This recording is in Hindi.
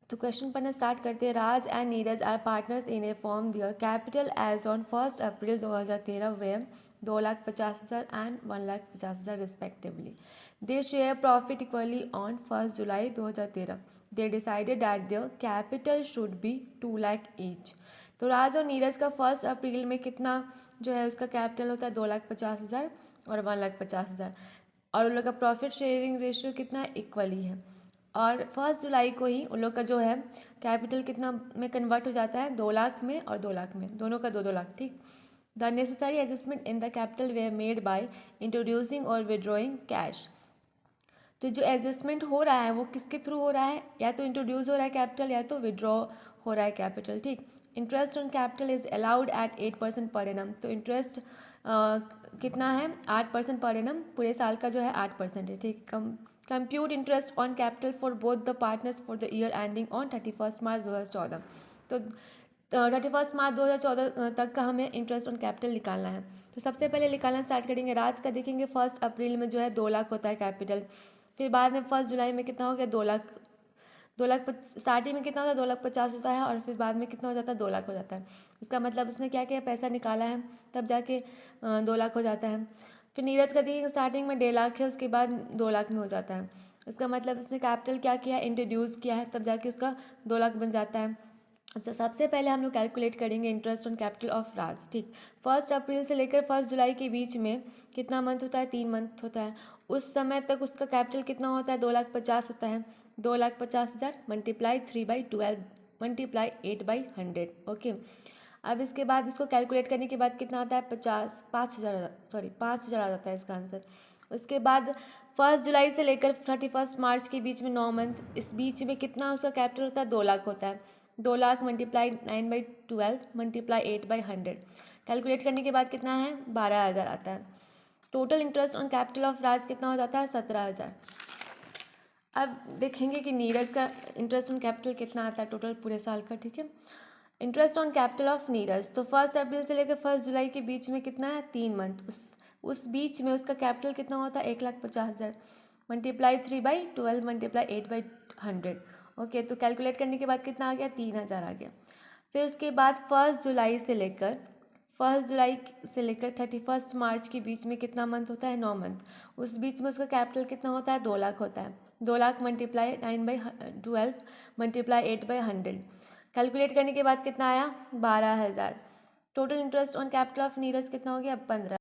तो क्वेश्चन पढ़ना स्टार्ट करते हैं। Raj and Neeraj are partners in a firm their capital as on 1 April 2013 were 2,50,000 and 1,50,000 respectively. They share profit equally on 1 July 2013। They decided that their capital should be 2 lakh each. तो राज और नीरज का 1 अप्रैल में कितना जो है उसका कैपिटल होता है 2,50,000 और 1,50,000, और उन लोग का प्रॉफिट शेयरिंग रेशियो कितना है, इक्वली है। और 1 जुलाई को ही उन लोग का जो है कैपिटल कितना में कन्वर्ट हो जाता है, 2 लाख में और 2 लाख में, दोनों का 2-2 लाख। ठीक। The necessary adjustment in the capital way made by introducing और विड्रॉइंग कैश। तो जो एडजस्टमेंट हो रहा है वो किसके थ्रू हो रहा है, या तो इंट्रोड्यूस हो रहा है कैपिटल या तो विड्रॉ हो रहा है कैपिटल। ठीक। Interest on capital is allowed at 8% per annum. तो इंटरेस्ट कितना है, 8% पर एनम, पूरे साल का जो है 8% है। ठीक। Compute interest on capital for both the partners for the year ending on 31 मार्च 2014। तो 31 मार्च 2014 तक का हमें इंटरेस्ट ऑन कैपिटल निकालना है। तो सबसे पहले निकालना स्टार्ट करेंगे। राज का देखेंगे 1 अप्रैल में जो है 2 लाख होता है कैपिटल, फिर बाद में 1 जुलाई में कितना हो गया 2 लाख, 2 लाख स्टार्टिंग में कितना होता है 2,50,000 होता है, और फिर बाद में कितना हो जाता है 2 लाख हो जाता है। इसका मतलब उसने क्या किया, पैसा निकाला है तब जाके 2 लाख हो जाता है। फिर नीरज का देखिए स्टार्टिंग में 1.5 लाख है, उसके बाद 2 लाख में हो जाता है। इसका मतलब उसने कैपिटल क्या किया, इंट्रोड्यूस किया है, तब जाके उसका 2 लाख बन जाता है। तो सबसे पहले हम लोग कैलकुलेट करेंगे इंटरेस्ट ऑन कैपिटल ऑफ राज। ठीक। 1 अप्रैल से लेकर 1 जुलाई के बीच में कितना मंथ होता है, 3 मंथ होता है। उस समय तक उसका कैपिटल कितना होता है 2,50,000 होता है। 2,50,000 मल्टीप्लाई 3/12 मल्टीप्लाई 8/100। ओके। अब इसके बाद इसको कैलकुलेट करने के बाद कितना आता है 5,000 आ जाता है इसका आंसर। उसके बाद 1 जुलाई से लेकर 31 मार्च के बीच में 9 मंथ, इस बीच में कितना उसका कैपिटल होता है 2 लाख होता है। 2 लाख मल्टीप्लाई 9/12 मल्टीप्लाई 8/100, कैलकुलेट करने के बाद कितना है 12,000 आता है। Total interest on capital of Raj कितना हो जाता है 17,000। अब देखेंगे कि नीरज का इंटरेस्ट ऑन कैपिटल कितना आता है टोटल पूरे साल का। ठीक है। Interest on capital of Neeraj, तो 1 अप्रैल से लेकर 1 जुलाई के बीच में कितना है 3 मंथ, उस बीच में उसका कैपिटल कितना होता है 1,50,000 मल्टीप्लाई 3/12 मल्टीप्लाई 8/100। ओके। तो कैलकुलेट करने के बाद कितना आ गया 3,000 आ गया। फिर उसके बाद 1 जुलाई से लेकर 31 मार्च के बीच में कितना मंथ होता है 9 मंथ, उस बीच में उसका कैपिटल कितना होता है 2 लाख होता है। 2 लाख मल्टीप्लाई 9/12 मल्टीप्लाई 8/100, कैलकुलेट करने के बाद कितना आया 12,000। Total interest on capital of Neeraj कितना हो गया 15।